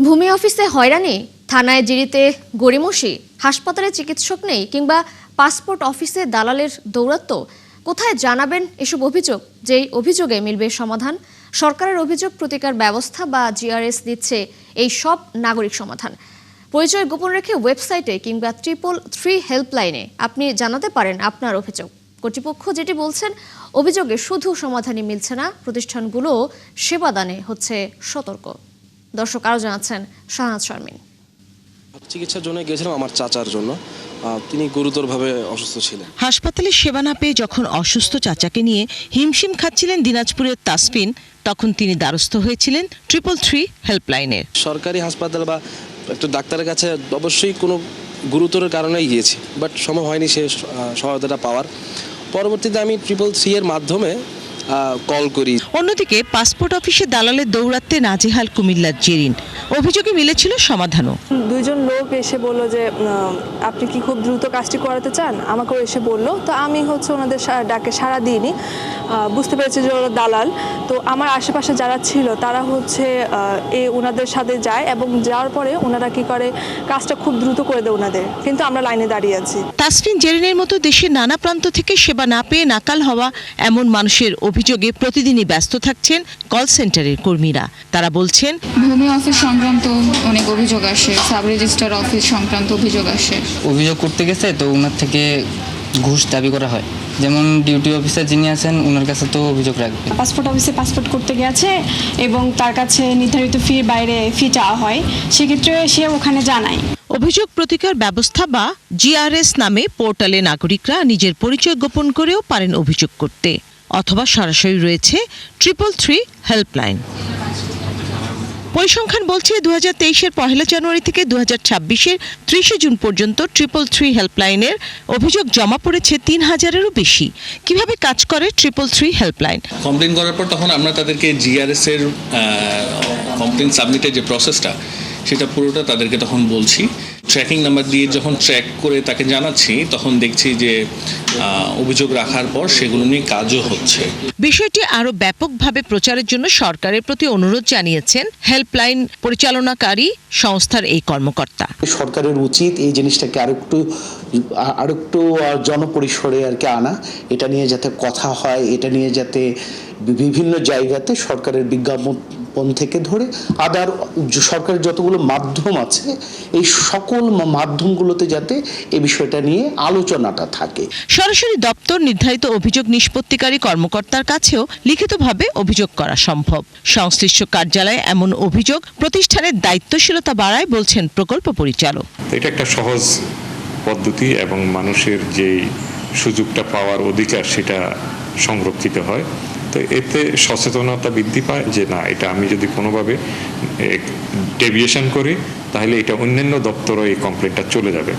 ভূমি অফিসে হয়রানি, থানায় জিরিতে গড়িমসি, হাসপাতালে চিকিৎসক নেই কিংবা পাসপোর্ট অফিসে দালালের দৌরাত্ম্য, কোথায় জানাবেন এসব অভিযোগ? যেই অভিযোগে মিলবে সমাধান। সরকারের অভিযোগ প্রতিকার ব্যবস্থা বা জিআরএস দিচ্ছে এই সব নাগরিক সমাধান। পরিচয় গোপন রেখে ওয়েবসাইটে কিংবা 333 হেল্পলাইনে আপনি জানাতে পারেন আপনার অভিযোগ। কর্তৃপক্ষ যেটি বলছেন, অভিযোগে শুধু সমাধানই মিলছে না, প্রতিষ্ঠানগুলো সেবাদানে হচ্ছে সতর্ক। দর্শক আরো জানাচ্ছেন শাহনাজ শারমিন। চিকিৎসার জন্য গিয়েছিলাম আমার চাচার জন্য। তিনি গুরুতরভাবে অসুস্থ ছিলেন। হাসপাতালে সেবা না পেয়ে যখন অসুস্থ চাচাকে নিয়ে হিমশিম খাচ্ছিলেন দিনাজপুরের তাসফিন, তখন তিনি দ্বারস্থ হয়েছিলেন 333 হেল্পলাইনের। সরকারি হাসপাতাল বা একটা ডাক্তারের কাছে অবশ্যই কোনো গুরুতরের কারণেই গিয়েছি, বাট সম্ভব হয়নি সে সহায়তাটা পাওয়ার। পরবর্তীতে আমি 333 এর মাধ্যমে কল করি। অন্যদিকে পাসপোর্ট অফিসে দালালের দৌরাত্ম্যে নাজেহাল কুমিল্লার জেরিন। অভিযোগে মিলেছিল সমাধানও। দুইজন লোক এসে বলল যে আপনি কি খুব দ্রুত কাজটি করাতে চান, আমাকেও এসে বলল। তো আমি ওনাদের ডাকে সাড়া দিইনি, বুঝতে পেরেছি যে ওরা দালাল। তো আমার আশেপাশে যারা ছিল তারা ওনাদের সাথে যায় এবং যাওয়ার পরে ওনারা কি করে কাজটা খুব দ্রুত করে দেয় ওনাদের, কিন্তু আমরা লাইনে দাঁড়িয়ে আছি। তাসফিন জেরিনের মতো দেশের নানা প্রান্ত থেকে সেবা না পেয়ে নাকাল হওয়া এমন মানুষের অভিযোগে প্রতিদিনই ব্যস্ত থাকছেন কল সেন্টারের কর্মীরা। তারা বলছেন, ভূমি অফিস সংক্রান্ত অনেক অভিযোগ আসে, সাব রেজিস্ট্রার অফিস সংক্রান্ত অভিযোগ আসে। অভিযোগ করতে গেছে তো ওনার থেকে ঘুষ দাবি করা হয়। যেমন ডিউটি অফিসার যিনি আছেন ওনার কাছে তো অভিযোগ রাখবে। পাসপোর্ট অফিসে পাসপোর্ট করতে গেছে এবং তার কাছে নির্ধারিত ফির বাইরে ফি চাওয়া হয়, সেক্ষেত্রে সে ওখানে জানায়। অভিযোগ প্রতিকার ব্যবস্থা বা জিআরএস নামে পোর্টালে নাগরিকরা নিজের পরিচয় গোপন করেও পারেন অভিযোগ করতে, অথবা সরাসরি রয়েছে 333 হেল্পলাইন। পরিসংখ্যান বলছে 2023-এর 1 জানুয়ারি থেকে 2026-এর 30 জুন পর্যন্ত 333 হেল্পলাইনের অভিযোগ জমা পড়েছে 3000-এরও বেশি। কিভাবে কাজ করে 333 হেল্পলাইন? কমপ্লেন করার পর তখন আমরা তাদেরকে জিআরএস এর কমপ্লেন সাবমিটের যে প্রসেসটা সেটা পুরোটা তাদেরকে তখন বলছি। ট্র্যাকিং নাম্বার দিয়ে যখন ট্র্যাক করে তাকে জানাচ্ছি, তখন দেখছি যে অভিযোগ রাখার পর সেগুলো নিয়ে কাজও হচ্ছে। বিষয়টি আরো ব্যাপকভাবে প্রচারের জন্য সরকারের প্রতি অনুরোধ জানিয়েছেন হেল্পলাইন পরিচালনাকারী সংস্থার এই কর্মকর্তা। সরকারের উচিত এই জিনিসটাকে আরেকটু জনপরিসরে আনা, এটা নিয়ে যাতে কথা হয়, এটা নিয়ে যাতে বিভিন্ন জায়গাতে সরকারের বিজ্ঞাপন থেকে ধরে আদার সরকারের যতগুলো মাধ্যম আছে এই সকল মাধ্যমগুলোতে যাতে এই বিষয়টা নিয়ে আলোচনাটা থাকে। সরাসরি দপ্তর নির্ধারিত অভিযোগ নিষ্পত্তিকারী কর্মকর্তার কাছেও লিখিতভাবে অভিযোগ করা সম্ভব। সংশ্লিষ্ট কার্যালয়ে এমন অভিযোগ প্রতিষ্ঠানের দায়িত্বশীলতা বাড়ায় বলছেন প্রকল্প পরিচালক। এটা একটা সহজ পদ্ধতি এবং মানুষের যে সুযোগটা পাওয়ার অধিকার সেটা সংরক্ষিত হয়। তো এতে সচেতনতা বৃদ্ধি পায় যে না, এটা আমি যদি কোনোভাবে ডেভিয়েশন করি তাহলে এটা অন্যান্য দপ্তরে এই কমপ্লেনটা চলে যাবে।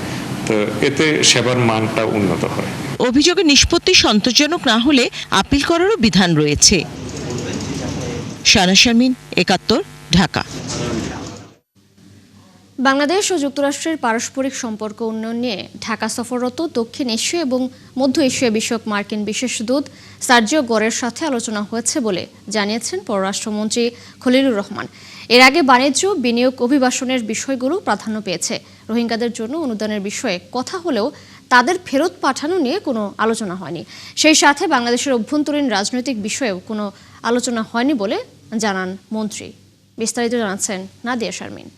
তো এতে সেবার মানটা উন্নত হয়। অভিযোগের নিষ্পত্তি সন্তোষজনক না হলে আপিল করারও বিধান রয়েছে। শাহনাজ শারমিন, 71, ঢাকা। বাংলাদেশ ও যুক্তরাষ্ট্রের পারস্পরিক সম্পর্ক উন্নয়ন নিয়ে ঢাকা সফররত দক্ষিণ এশীয় এবং মধ্য এশিয়া বিষয়ক মার্কিন বিশেষ দূত সার্জিও গরের সাথে আলোচনা হয়েছে বলে জানিয়েছেন পররাষ্ট্রমন্ত্রী খলিলুর রহমান। এর আগে বাণিজ্য, বিনিয়োগ, অভিবাসনের বিষয়গুলো প্রাধান্য পেয়েছে। রোহিঙ্গাদের জন্য অনুদানের বিষয়ে কথা হলেও তাদের ফেরত পাঠানো নিয়ে কোনো আলোচনা হয়নি। সেই সাথে বাংলাদেশের অভ্যন্তরীণ রাজনৈতিক বিষয়েও কোনো আলোচনা হয়নি বলে জানান মন্ত্রী। বিস্তারিত জানাচ্ছেন নাদিয়া শারমিন।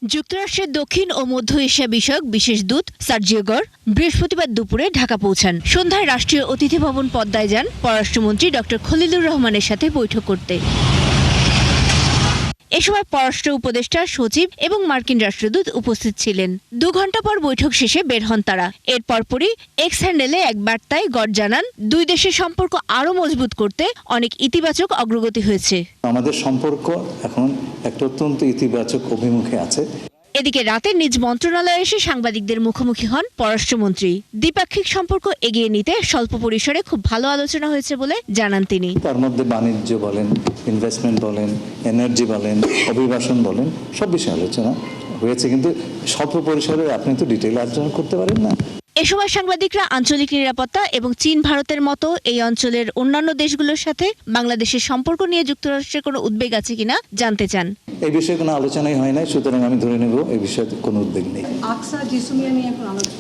যুক্তরাষ্ট্রের দক্ষিণ ও মধ্য এশিয়া বিষয়ক বিশেষ দূত সার্জিও গর বৃহস্পতিবার দুপুরে ঢাকা পৌঁছান। সন্ধ্যায় রাষ্ট্রীয় অতিথি ভবন পদ্মায় যান পররাষ্ট্রমন্ত্রী ডক্টর খলিলুর রহমানের সাথে বৈঠক করতে। এ সময় পররাষ্ট্র উপদেষ্টা, সচিব এবং মার্কিন রাষ্ট্রদূত উপস্থিত ছিলেন। 2 ঘণ্টা পর বৈঠক শেষে বের হন তারা। এর পরপরই এক্স হ্যান্ডেলে এক বার্তায় গর জানান, দুই দেশের সম্পর্ক আরও মজবুত করতে অনেক ইতিবাচক অগ্রগতি হয়েছে। আমাদের সম্পর্ক এখন একটা অত্যন্ত ইতিবাচক অভিমুখে আছে। এদিকে রাতে নিজ মন্ত্রণালয়ে এসে সাংবাদিকদের মুখোমুখি হন পররাষ্ট্রমন্ত্রী। দ্বিপাক্ষিক সম্পর্ক এগিয়ে নিতে স্বল্প পরিসরে খুব ভালো আলোচনা হয়েছে বলে জানান তিনি। তার মধ্যে বাণিজ্য বলেন, ইনভেস্টমেন্ট বলেন, এনার্জি বলেন, অভিবাসন বলেন, সব বিষয়ে আলোচনা হয়েছে, কিন্তু স্বল্প পরিসরে আপনি তো ডিটেইল আলোচনা করতে পারেন না। এ সময় সাংবাদিকরা আঞ্চলিক নিরাপত্তা এবং চীন ভারতের মতো এই অঞ্চলের অন্যান্য দেশগুলোর সাথে বাংলাদেশের সম্পর্ক নিয়ে যুক্তরাষ্ট্রের কোনো উদ্বেগ আছে কিনা জানতে চান। এই বিষয়ে কোনো আলোচনাই হয় নাই, সুতরাং আমি ধরে নেব এই বিষয়ে কোনো উদ্বেগ নেই,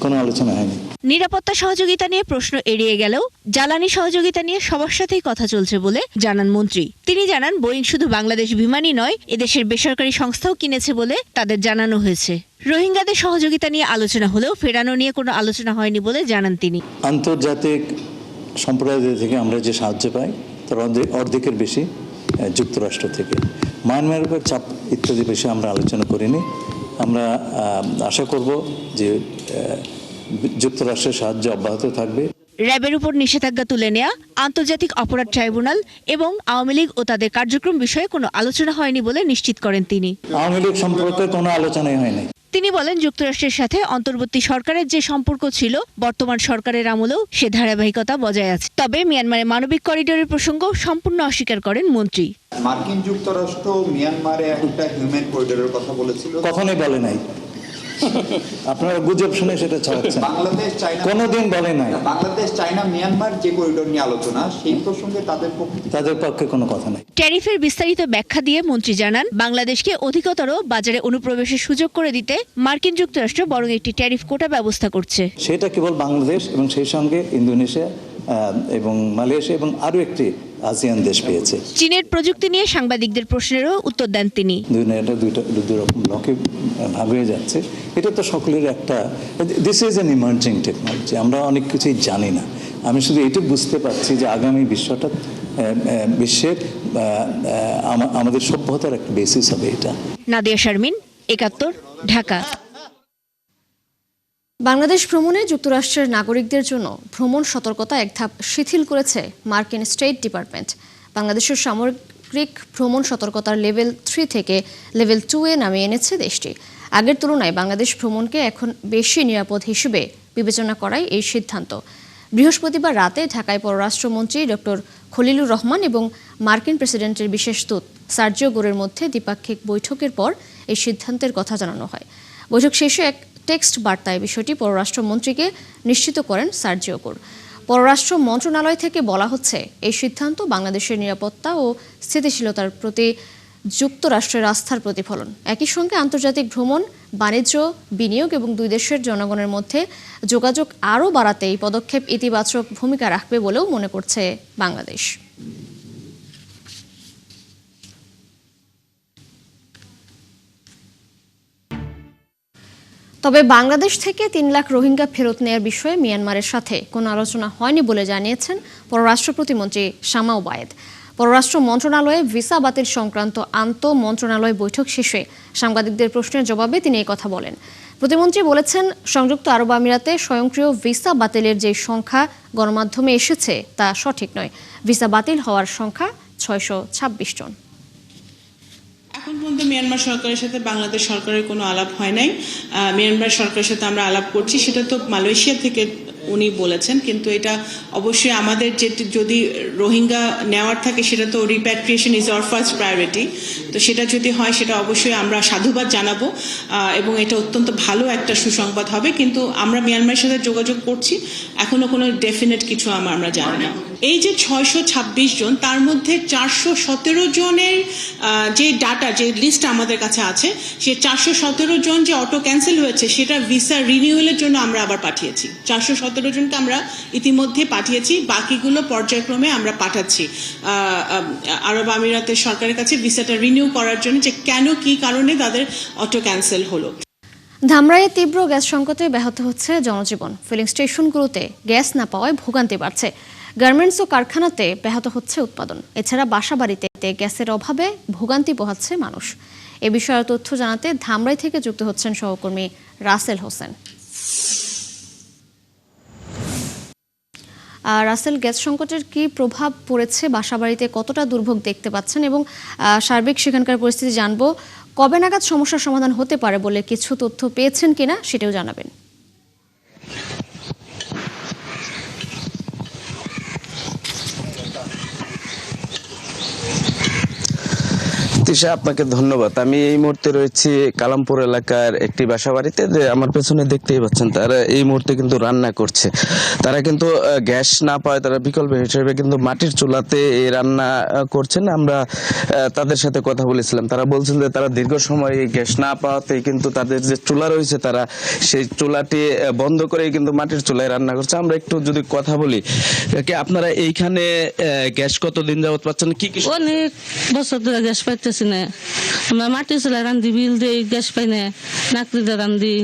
কোনো আলোচনা হয়নি। নিরাপত্তা সহযোগিতা নিয়ে প্রশ্ন এড়িয়ে গেলেও জ্বালানি সহযোগিতা নিয়ে সবার সাথেই কথা চলছে বলে জানান মন্ত্রী। তিনি জানান বোয়িং শুধু বাংলাদেশ বিমানই নয়, এদেশের বেসরকারি সংস্থাও কিনেছে বলে তাদের জানানো হয়েছে। রোহিঙ্গাদের সহযোগিতা নিয়ে আলোচনা হলেও ফেরানো নিয়ে কোনো আলোচনা হয়নি বলে জানান তিনি। আন্তর্জাতিক সম্প্রদায় থেকে আমরা যে সাহায্য পাই তার অর্ধেকের বেশি যুক্তরাষ্ট্র থেকে। মায়ানমারের উপর চাপ ইত্যাদি বিষয়ে আমরা আলোচনা করিনি। আমরা আশা করব যে যুক্তরাষ্ট্রের সাহায্য অব্যাহত থাকবে। র্যাবের উপর নিষেধাজ্ঞা তুলে নেওয়া, আন্তর্জাতিক অপরাধ ট্রাইব্যুনাল এবং আওয়ামী লীগ ও তাদের কার্যক্রম বিষয়ে কোনো আলোচনা হয়নি বলে নিশ্চিত করেন তিনি। আওয়ামী লীগ সম্পর্কে কোনো আলোচনাই হয়নি। তিনি বলেন, যুক্তরাষ্ট্রের সাথে অন্তর্বর্তী সরকারের যে সম্পর্ক ছিল বর্তমান সরকারের আমলেও সে ধারাবাহিকতা বজায় আছে। তবে মিয়ানমারে মানবিক করিডোরের প্রসঙ্গ সম্পূর্ণ অস্বীকার করেন মন্ত্রী। মার্কিন যুক্তরাষ্ট্র মিয়ানমারে একটা হিউম্যান করিডোরের কথা বলেছিল, কখনোই বলে নাই। আপনারা গুজব শুনে সেটা ছড়াচ্ছেন। বাংলাদেশ চায়না কোনোদিন বলে নাই। বাংলাদেশ চায়না মিয়ানমার যে করিডোর নিয়ে আলোচনা, সেই প্রসঙ্গে তাদের পক্ষে কোনো কথা নাই। ট্যারিফের বিস্তারিত ব্যাখ্যা দিয়ে মন্ত্রী জানান, বাংলাদেশকে অধিকতর বাজারে অনুপ্রবেশের সুযোগ করে দিতে মার্কিন যুক্তরাষ্ট্র বরং একটি ট্যারিফ কোটা ব্যবস্থা করছে। সেটা কেবল বাংলাদেশ এবং সেই সঙ্গে ইন্দোনেশিয়া এবং মালয়েশিয়া এবং আরো একটি আসিয়ান দেশ পেয়েছে। চীনের প্রযুক্তি নিয়ে সাংবাদিকদের প্রশ্নেরও উত্তর দেন তিনি। দুই রকম ব্লকে ভাগ হয়ে যাচ্ছে, এটা তো সকলের একটা, this is an emerging technology. আমরা অনেক কিছুই জানি না। আমি শুধু এইটুকু বুঝতে পারছি যে আগামী বিশ্বের আমাদের সভ্যতার একটা বেসিস হবে এটা। নাদিয়া শারমিন, ৭১, ঢাকা। বাংলাদেশ ভ্রমণে যুক্তরাষ্ট্রের নাগরিকদের জন্য ভ্রমণ সতর্কতা এক ধাপ শিথিল করেছে মার্কিন স্টেট ডিপার্টমেন্ট। বাংলাদেশের সামগ্রিক ভ্রমণ সতর্কতার লেভেল 3 থেকে লেভেল 2-এ নামিয়ে এনেছে দেশটি। আগের তুলনায় বাংলাদেশ ভ্রমণকে এখন বেশি নিরাপদ হিসেবে বিবেচনা করায় এই সিদ্ধান্ত। বৃহস্পতিবার রাতে ঢাকায় পররাষ্ট্রমন্ত্রী ডক্টর খলিলুর রহমান এবং মার্কিন প্রেসিডেন্টের বিশেষ দূত সার্জিও গোরের মধ্যে দ্বিপাক্ষিক বৈঠকের পর এই সিদ্ধান্তের কথা জানানো হয়। বৈঠক শেষে এক টেক্সট বার্তায় বিষয়টি পররাষ্ট্রমন্ত্রীকে নিশ্চিত করেন সার্জিও গোর। পররাষ্ট্র মন্ত্রণালয় থেকে বলা হচ্ছে, এই সিদ্ধান্ত বাংলাদেশের নিরাপত্তা ও স্থিতিশীলতার প্রতি যুক্তরাষ্ট্রের আস্থার প্রতিফলন। একই সঙ্গে আন্তর্জাতিক ভ্রমণ, বাণিজ্য, বিনিয়োগ এবং দুই দেশের জনগণের মধ্যে যোগাযোগ আরও বাড়াতে এই পদক্ষেপ ইতিবাচক ভূমিকা রাখবে বলেও মনে করছে বাংলাদেশ। তবে বাংলাদেশ থেকে ৩ লাখ রোহিঙ্গা ফেরত নেয়ার বিষয়ে মিয়ানমারের সাথে কোনো আলোচনা হয়নি বলে জানিয়েছেন পররাষ্ট্র প্রতিমন্ত্রী শামা ওবায়েদ। পররাষ্ট্র মন্ত্রণালয়ে ভিসা বাতিল সংক্রান্ত আন্তঃ মন্ত্রণালয় বৈঠক শেষে সাংবাদিকদের প্রশ্নের জবাবে তিনি এই কথা বলেন। প্রতিমন্ত্রী বলেছেন, সংযুক্ত আরব আমিরাতে স্বয়ংক্রিয় ভিসা বাতিলের যে সংখ্যা গণমাধ্যমে এসেছে তা সঠিক নয়। ভিসা বাতিল হওয়ার সংখ্যা ৬২৬ জন। এখন পর্যন্ত মিয়ানমার সরকারের সাথে বাংলাদেশ সরকারের কোনো আলাপ হয় নাই। মিয়ানমার সরকারের সাথে আমরা আলাপ করছি, সেটা তো মালয়েশিয়া থেকে উনি বলেছেন, কিন্তু এটা অবশ্যই আমাদের যদি রোহিঙ্গা নেওয়ার থাকে সেটা তো repatriation is our first priority. তো সেটা যদি হয় সেটা অবশ্যই আমরা সাধুবাদ জানাবো এবং এটা অত্যন্ত ভালো একটা সুসংবাদ হবে। কিন্তু আমরা মিয়ানমারের সাথে যোগাযোগ করছি, এখনো কোনো ডেফিনেট কিছু আমরা জানি না। এই যে ৬২৬ জন, তার মধ্যে ৪১৭ জনের যে ডাটা, যে লিস্ট আমাদের কাছে আছে, সে ৪১৭ জন যে অটো ক্যান্সেল হয়েছে সেটা ভিসা রিনিউয়ালের জন্য আমরা আবার পাঠিয়েছি। ৪১৭ জনকে আমরা ইতিমধ্যে পাঠিয়েছি, বাকিগুলো পর্যায়ক্রমে আমরা পাঠাচ্ছি আরব আমিরাতের সরকারের কাছে ভিসাটা রিনিউ করার জন্য, যে কেন কি কারণে তাদের অটো ক্যান্সেল হলো। ধামরাইয়ে তীব্র গ্যাস সংকটে ব্যাহত হচ্ছে জনজীবন। ফিলিং স্টেশনগুলোতে গ্যাস না পাওয়ায় ভোগান্তি বাড়ছে। গার্মেন্টস ও কারখানাতে ব্যাহত হচ্ছে উৎপাদন। এছাড়া বাসাবাড়িতে গ্যাসের অভাবে ভোগান্তি পোহাচ্ছে মানুষ। এ বিষয়ে তথ্য জানাতে ধামরাই থেকে যুক্ত হচ্ছেন সহকর্মী রাসেল হোসেন। রাসেল, গ্যাস সংকটের কি প্রভাব পড়েছে বাসাবাড়িতে, কতটা দুর্ভোগ দেখতে পাচ্ছেন এবং সার্বিক সেখানকার পরিস্থিতি জানবো। কবে নাগাদ সমস্যার সমাধান হতে পারে বলে কিছু তথ্য পেয়েছেন কিনা সেটাও জানাবেন। তৃষা, আপনাকে ধন্যবাদ। আমি এই মুহূর্তে রয়েছি কালামপুর এলাকার একটি বাসা বাড়িতে, যে আমার পেছনে দেখতেই পাচ্ছেন তারা এই মুহূর্তে কিন্তু রান্না করছে। তারা কিন্তু গ্যাস না পায়, তারা বিকল্প হিসেবে কিন্তু মাটির চুলাতে এই রান্না করছেন। আমরা তাদের সাথে কথা বলেছিলাম, তারা বলছেন যে তারা দীর্ঘ সময় গ্যাস না পাওয়াতে কিন্তু তাদের যে চুলা রয়েছে তারা সেই চুলাটি বন্ধ করে কিন্তু মাটির চুলায় রান্না করছে। আমরা একটু যদি কথা বলি, আপনারা এইখানে গ্যাস কতদিন যাবত পাচ্ছেন? কি কি? অনেক বছর ধরে গ্যাস পাইতেছি না, আমরা মাটির চুলায় রান্ধি, বিল দিই, গ্যাস পাই না, নাকড়িতে রান্ধি,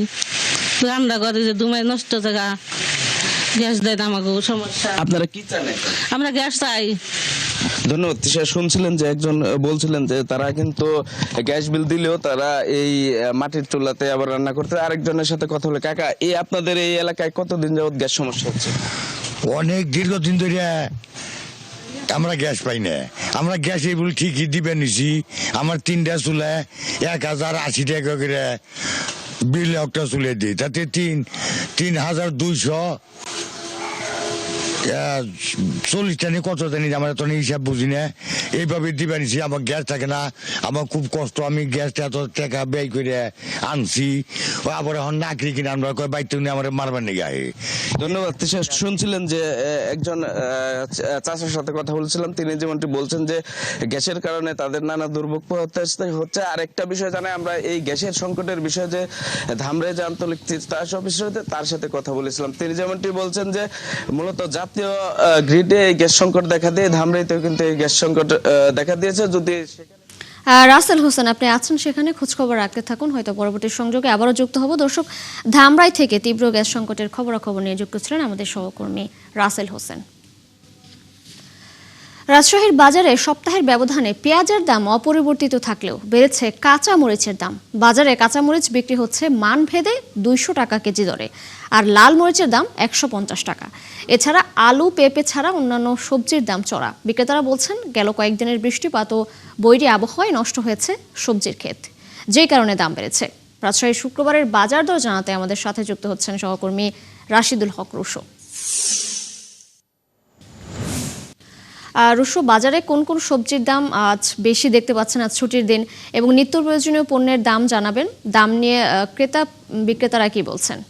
রান্না করে যে দুমাই নষ্ট জায়গা, গ্যাস দেয় না আমাকে সমস্যা। আপনারা কি চান? আমরা গ্যাস চাই। ধন্যবাদ। শুনছিলেন যে একজন বলছিলেন যে তারা কিন্তু গ্যাস বিল দিলেও তারা এই মাটির চুলাতে আবার রান্না করতে। আরেকজনের সাথে কথা বলে, কাকা এই আপনাদের এই এলাকায় কতদিন যাবত গ্যাস সমস্যা হচ্ছে? অনেক দীর্ঘদিন ধরে আমরা গ্যাস পাই না। আমরা গ্যাস এইগুলো ঠিকই দিবে নিছি। আমার 3টা চুলায় 1080 টাকা করে বিল একটা চুলে দিই, তাতে 3240 টানি কত জানি, আমার তো হিসাব বুঝি না। এইভাবে দিবে নিছি, আমার গ্যাস থাকে না, আমার খুব কষ্ট। আমি গ্যাসটা এত টাকা ব্যয় করে আনছি, আবার এখন নাকরি কিনে আমরা বাইতে নিয়ে আমার মারবার নিয়ে গায়ে। ধন্যবাদ। শুনছিলেন যে একজন চাষার সাথে কথা বলছিলাম, তিনি যেমনটি বলছেন যে গ্যাসের কারণে তাদের নানা দুর্ভোগ হচ্ছে। আরেকটা বিষয় জানাই আমরা, এই গ্যাসের সংকটের বিষয়ে যে ধামরাই যে আঞ্চলিক তিতাস অফিস রয়েছে তার সাথে কথা বলেছিলাম। তিনি যেমনটি বলছেন যে মূলত জাতীয় গ্রিডে এই গ্যাস সংকট দেখা দিয়ে ধামরাইতেও কিন্তু এই গ্যাস সংকট দেখা দিয়েছে। যদি রাসেল হোসেন আপনি আছেন সেখানে, খোঁজখবর রাখতে থাকুন, হয়তো পরবর্তী সংযোগে আবারও যুক্ত হব। দর্শক, ধামরাই থেকে তীব্র গ্যাস সংকটের খবরাখবর নিয়ে যুক্ত ছিলেন আমাদের সহকর্মী রাসেল হোসেন। রাজশাহীর বাজারে সপ্তাহের ব্যবধানে পেঁয়াজের দাম অপরিবর্তিত থাকলেও বেড়েছে কাঁচা মরিচের দাম। বাজারে কাঁচা মরিচ বিক্রি হচ্ছে মান ভেদে 200 টাকা কেজি দরে, আর লাল মরিচের দাম 150 টাকা। এছাড়া আলু, পেঁপে ছাড়া অন্যান্য সবজির দাম চড়া। বিক্রেতারা বলছেন গেল কয়েকদিনের বৃষ্টিপাত ও বৈরী আবহাওয়ায় নষ্ট হয়েছে সবজির ক্ষেত, যেই কারণে দাম বেড়েছে। রাজশাহীর শুক্রবারের বাজার দর জানাতে আমাদের সাথে যুক্ত হচ্ছেন সহকর্মী রাশিদুল হক রুশো। রুশো, বাজারে কোন কোন সবজির দাম আজ বেশি দেখতে পাচ্ছেন আজ ছুটির দিন, এবং নিত্য প্রয়োজনীয় পণ্যের দাম জানাবেন। দাম নিয়ে ক্রেতা বিক্রেতারা কি বলছেন?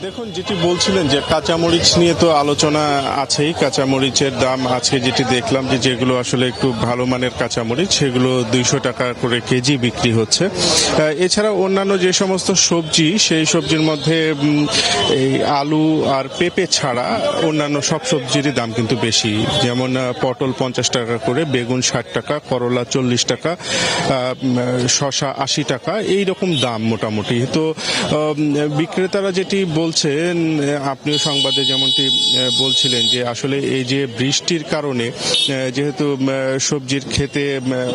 দেখুন, যেটি বলছিলেন যে কাঁচামরিচ নিয়ে তো আলোচনা আছেই। কাঁচামরিচের দাম আছে, যেটি দেখলাম যে যেগুলো আসলে একটু ভালো মানের কাঁচামরিচ সেগুলো 200 টাকা করে কেজি বিক্রি হচ্ছে। এছাড়া অন্যান্য যে সমস্ত সবজি, সেই সবজির মধ্যে এই আলু আর পেঁপে ছাড়া অন্যান্য সব সবজিরই দাম কিন্তু বেশি। যেমন পটল 50 টাকা করে, বেগুন 60 টাকা, করলা 40 টাকা, শসা 80 টাকা, এইরকম দাম মোটামুটি। তো বিক্রেতারা যেটি বলছেন, আপনিও সংবাদে যেমনটি বলছিলেন যে আসলে এই যে বৃষ্টির কারণে যেহেতু সবজির ক্ষেতে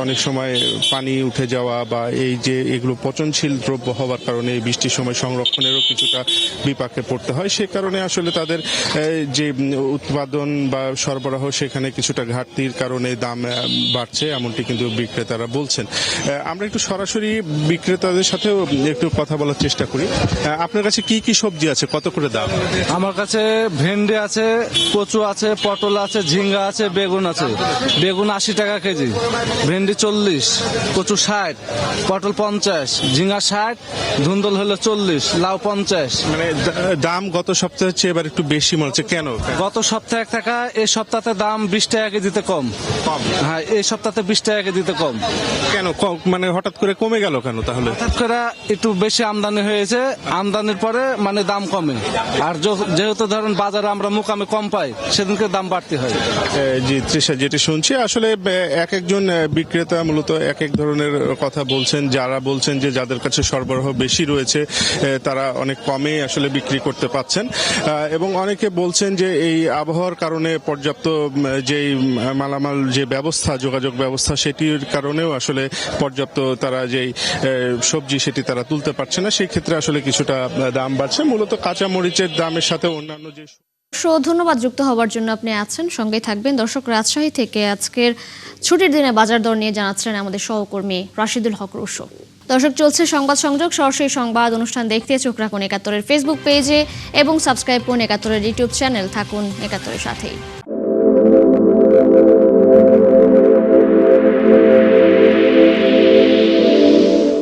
অনেক সময় পানি উঠে যাওয়া বা এই যে এগুলো পচনশীল দ্রব্য হওয়ার কারণে এই বৃষ্টির সময় সংরক্ষণেরও কিছুটা বিপাকে পড়তে হয়। সে কারণে আসলে তাদের যে উৎপাদন বা সরবরাহ সেখানে কিছুটা ঘাটতির কারণে দাম বাড়ছে, এমনটি কিন্তু বিক্রেতারা বলছেন। আমরা একটু সরাসরি বিক্রেতাদের সাথেও একটু কথা বলার চেষ্টা করি। আপনার কাছে কি কি সবজি আছে, কত করে দাম? আমার কাছে ভেন্ডি আছে, কচু আছে, পটল আছে, ঝিঙ্গা আছে, বেগুন আছে। বেগুন 80 টাকা কেজি, ভেন্ডি 40, কচু 60, পটল 50, ঝিঙ্গা 60, ধুন্দল হলো 40, লাউ 50। মানে দাম গত সপ্তাহের চেয়ে এবার একটু বেশি মনে হচ্ছে, কেন? গত সপ্তাহে টাকা, এই সপ্তাহে দাম 20 টাকা কেজিতে কম। হ্যাঁ, এই সপ্তাহে 20 টাকা কেজিতে কম। কেন মানে হঠাৎ করে কমে গেল কেন? তাহলে হঠাৎ করে একটু বেশি আমদানি হয়েছে, আমদানির পরে মানে দাম কমে। আর যেহেতু ধরেন বাজারে আমরা মুকামে কম পাই, সেদিনকে দাম বাড়তে হয়। জি তৃষা, যেটি শুনছি আসলে এক একজন বিক্রেতা মূলত এক এক ধরনের কথা বলছেন। যারা বলছেন যে যাদের কাছে সরবরাহ বেশি রয়েছে তারা অনেক কমে আসলে বিক্রি করতে পাচ্ছেন, এবং অনেকে বলছেন যে এই আবহাওয়ার কারণে পর্যাপ্ত যেই মালামাল যে ব্যবস্থা, যোগাযোগ ব্যবস্থা, সেটির কারণেও আসলে পর্যাপ্ত তারা যেই সবজি সেটি তারা তুলতে পারছে না, সেই ক্ষেত্রে আসলে কিছুটা দাম বাড়ছে। মূলত কাঁচা মরিচের দামের সাথে অন্যান্য যে। ধন্যবাদ যুক্ত হওয়ার জন্য, আপনি আছেন, সঙ্গে থাকবেন। দর্শক, রাজশাহী থেকে আজকের ছুটির দিনে বাজার দর নিয়ে জানাচ্ছিলেন আমাদের সহকর্মী রাশিদুল হক রুশো। দর্শক, চলছে সংবাদ সংযোগ। সরাসরি সংবাদ অনুষ্ঠান দেখতে চোখ রাখুন ৭১-এর ফেসবুক পেজে এবং সাবস্ক্রাইব করুন ৭১-এর ইউটিউব চ্যানেল। থাকুন ৭১-এর সাথেই।